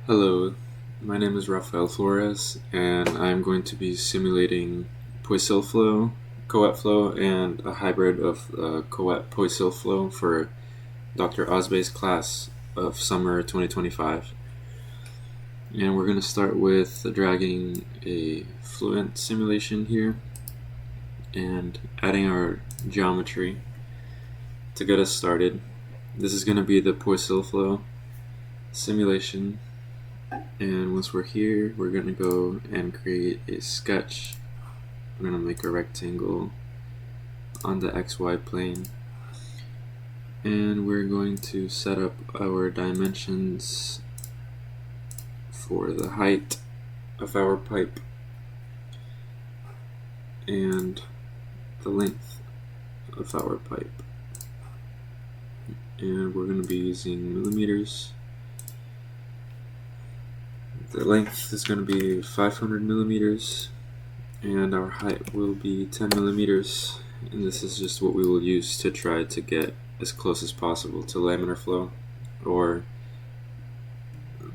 Hello, my name is Rafael Flores, and I'm going to be simulating Poiseuille flow, Coet flow, and a hybrid of Coet Poiseuille flow for Dr. Osbe's class of summer 2025. And we're going to start with dragging a Fluent simulation here and adding our geometry to get us started. This is going to be the Poiseuille flow simulation. And once we're here, we're going to go and create a sketch. We're going to make a rectangle on the XY plane. And we're going to set up our dimensions for the height of our pipe and the length of our pipe. And we're going to be using millimeters. The length is going to be 500 millimeters, and our height will be 10 millimeters, and this is just what we will use to try to get as close as possible to laminar flow, or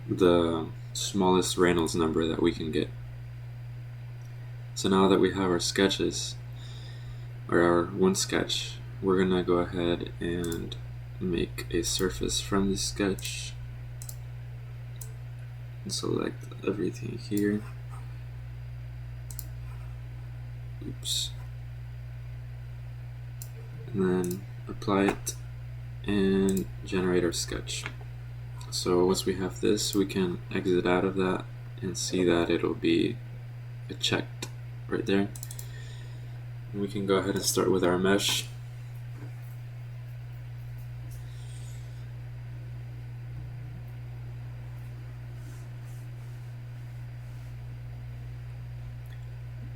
the smallest Reynolds number that we can get. So now that we have our sketches, or our one sketch, we're going to go ahead and make a surface from this sketch. Select everything here. Oops. And then apply it and generate our sketch. So once we have this, we can exit out of that and see that it'll be checked right there. And we can go ahead and start with our mesh.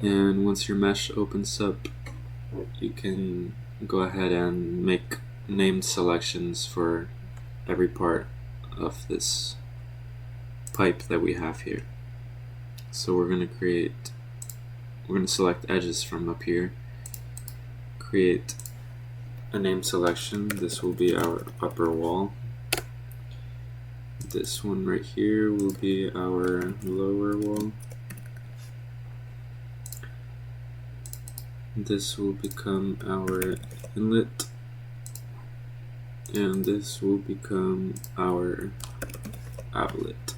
And once your mesh opens up, you can go ahead and make named selections for every part of this pipe that we have here. So we're going to select edges from up here, create a name selection. This will be our upper wall. This one right here will be our lower wall. This will become our inlet, and this will become our outlet.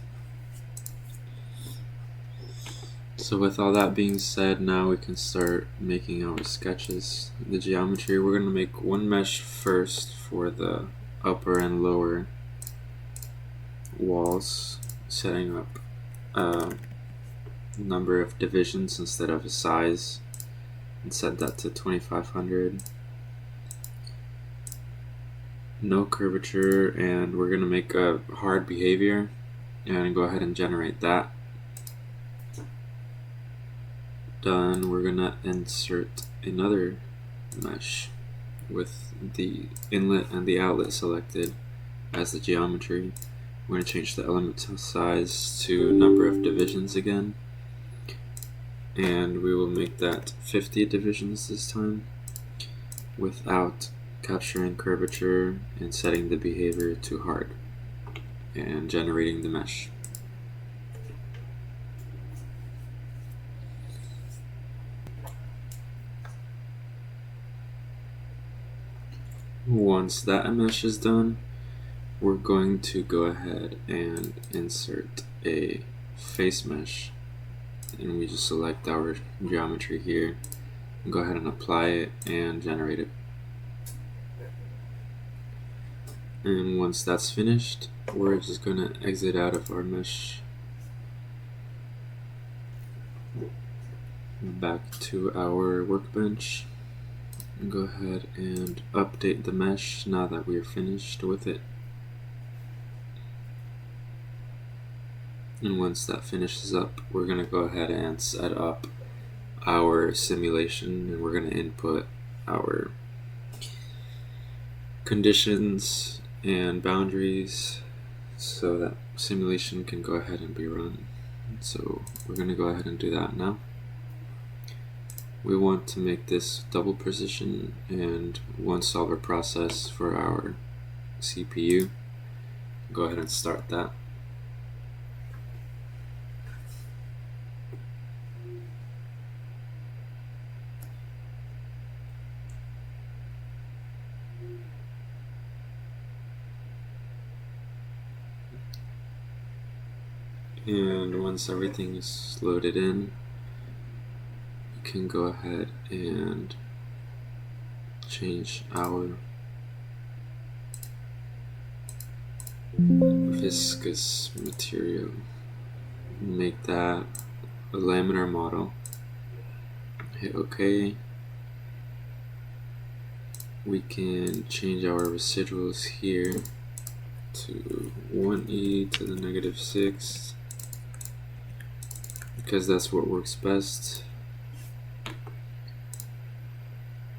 So with all that being said, now we can start making our sketches. The geometry, we're going to make one mesh first for the upper and lower walls, setting up a number of divisions instead of a size, and set that to 2500. No curvature, and we're going to make a hard behavior and go ahead and generate that. Done. We're going to insert another mesh with the inlet and the outlet selected as the geometry. We're going to change the element size to number of divisions again, and we will make that 50 divisions this time without capturing curvature and setting the behavior to hard and generating the mesh. Once that mesh is done, we're going to go ahead and insert a face mesh, and we just select our geometry here and go ahead and apply it and generate it. And once that's finished, we're just going to exit out of our mesh, back to our workbench, and go ahead and update the mesh now that we're finished with it. And once that finishes up, we're going to go ahead and set up our simulation, and we're going to input our conditions and boundaries so that simulation can go ahead and be run. So we're going to go ahead and do that now. We want to make this double precision and one solver process for our CPU. Go ahead and start that. And once everything is loaded in, we can go ahead and change our viscous material. Make that a laminar model. Hit OK. We can change our residuals here to 1e to the -6 because that's what works best.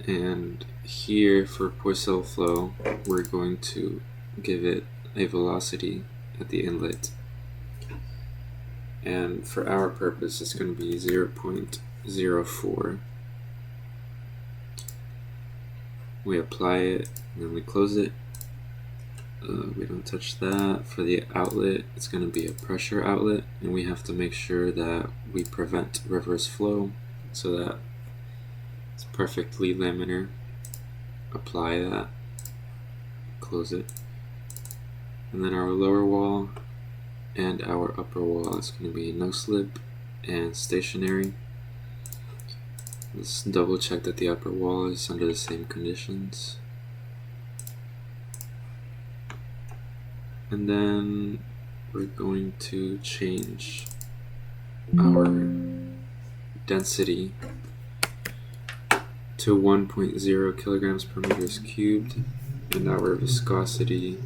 And here for Poiseuille flow, we're going to give it a velocity at the inlet. And for our purpose, it's going to be 0.04. We apply it, and then we close it. We don't touch that. For the outlet, it's going to be a pressure outlet, and we have to make sure that we prevent reverse flow so that it's perfectly laminar. Apply that, close it, and then our lower wall and our upper wall is going to be no slip and stationary. Let's double check that the upper wall is under the same conditions. And then we're going to change our density to 1.0 kilograms per meters cubed and our viscosity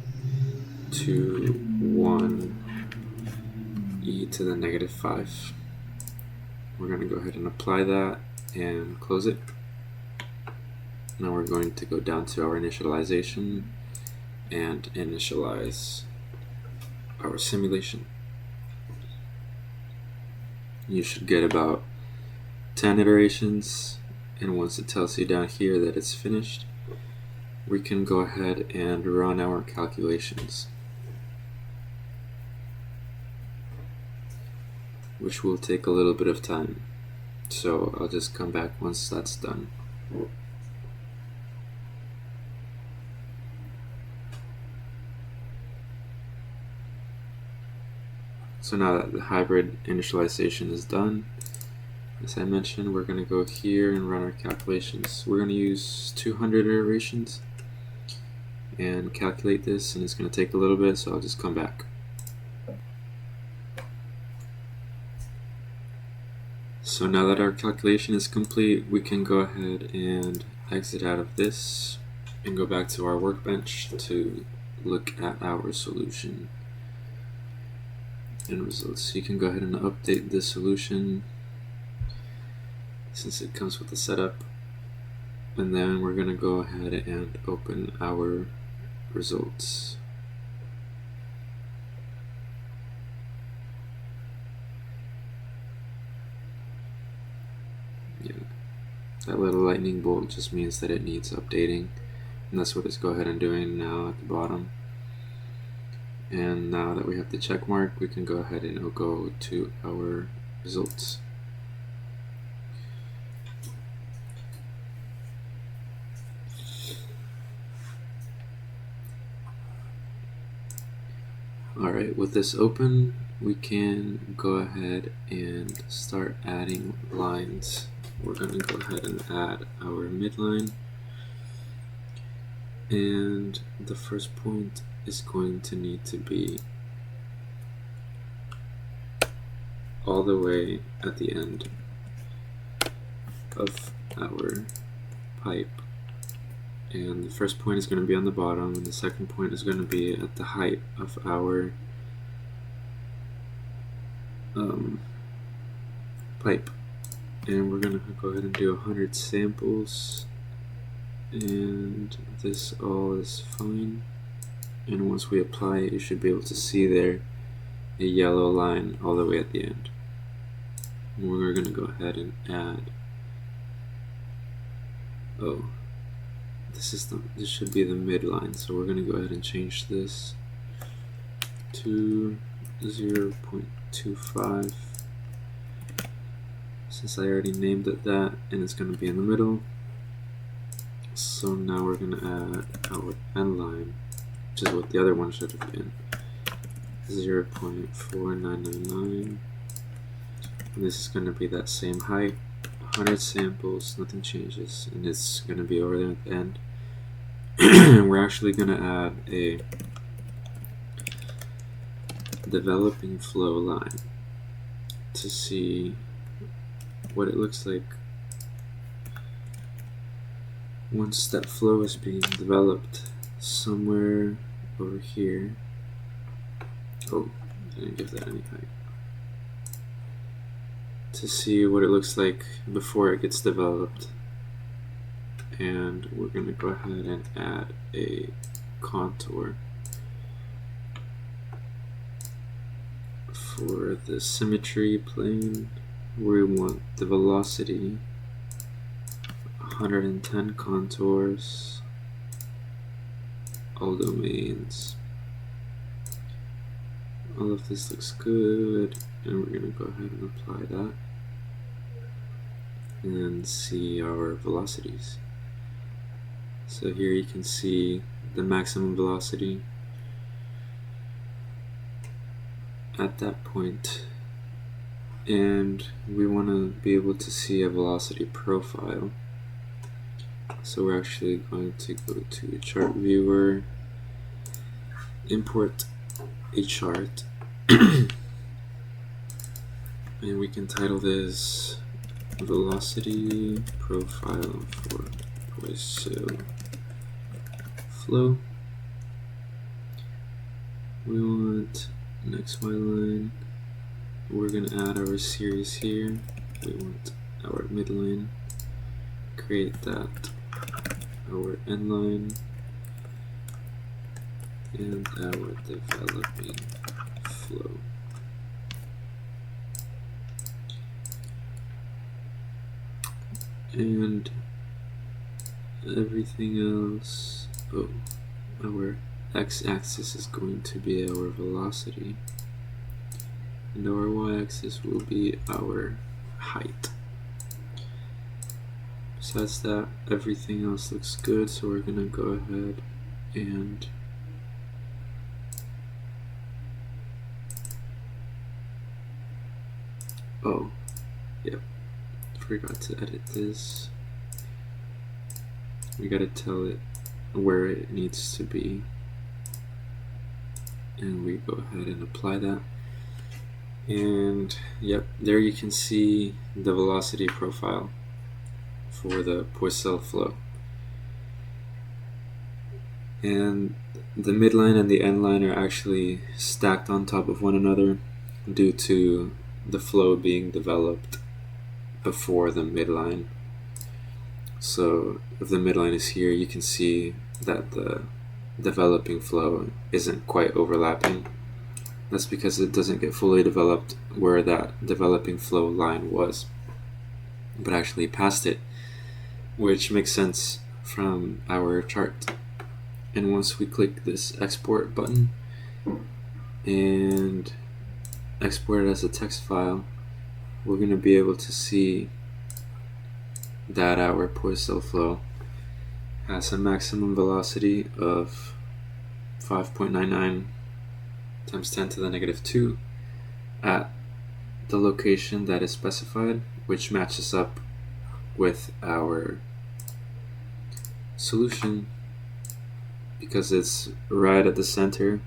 to 1 e to the -5. We're going to go ahead and apply that and close it. Now we're going to go down to our initialization and initialize our simulation. You should get about 10 iterations, and once it tells you down here that it's finished, we can go ahead and run our calculations, which will take a little bit of time. So I'll just come back once that's done. So now that the hybrid initialization is done, as I mentioned, we're going to go here and run our calculations. We're going to use 200 iterations and calculate this, and it's going to take a little bit, so I'll just come back. So now that our calculation is complete, we can go ahead and exit out of this and go back to our workbench to look at our solution and results. You can go ahead and update the solution since it comes with the setup, and then we're going to go ahead and open our results. Yeah, that little lightning bolt just means that it needs updating, and that's what it's go ahead and doing now at the bottom. And now that we have the check mark, we can go ahead and go to our results. Alright, with this open, we can go ahead and start adding lines. We're going to go ahead and add our midline, and the first point is going to need to be all the way at the end of our pipe, and the first point is going to be on the bottom, and the second point is going to be at the height of our pipe. And we're going to go ahead and do 100 samples, and this all is fine. And once we apply it, you should be able to see there a yellow line all the way at the end. And we're going to go ahead and add, this should be the midline, so we're going to go ahead and change this to 0.25 since I already named it that, and it's going to be in the middle. So now we're going to add our end line, which is what the other one should have been. 0.4999. And this is going to be that same height, 100 samples, nothing changes, and it's going to be over there at the end. And we're actually going to add a developing flow line to see what it looks like once that flow is being developed. Somewhere over here. Oh, didn't give that any height. To see what it looks like before it gets developed. And we're going to go ahead and add a contour for the symmetry plane. We want the velocity 110 contours, all domains. All of this looks good, and we're going to go ahead and apply that and see our velocities. So here you can see the maximum velocity at that point, and we want to be able to see a velocity profile. So we're actually going to go to chart viewer, import a chart, and we can title this velocity profile for Poiseuille flow. We want an XY line. We're going to add our series here. We want our midline, create that, our end line, and our developing flow. And everything else, our x-axis is going to be our velocity, and our y-axis will be our height. Besides that, everything else looks good, so we're going to go ahead and forgot to edit this. We gotta tell it where it needs to be, and we go ahead and apply that. And yep, there you can see the velocity profile for the Poiseuille flow. And the midline and the end line are actually stacked on top of one another due to the flow being developed before the midline. So if the midline is here, you can see that the developing flow isn't quite overlapping. That's because it doesn't get fully developed where that developing flow line was, but actually past it, which makes sense from our chart. And once we click this export button and export it as a text file, we're going to be able to see that our Poiseuille flow has a maximum velocity of 5.99 times 10 to the negative 2 at the location that is specified, which matches up with our solution because it's right at the center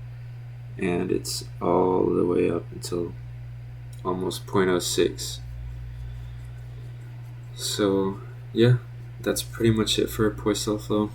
and it's all the way up until almost 0.06. So yeah, that's pretty much it for Poiseuille flow.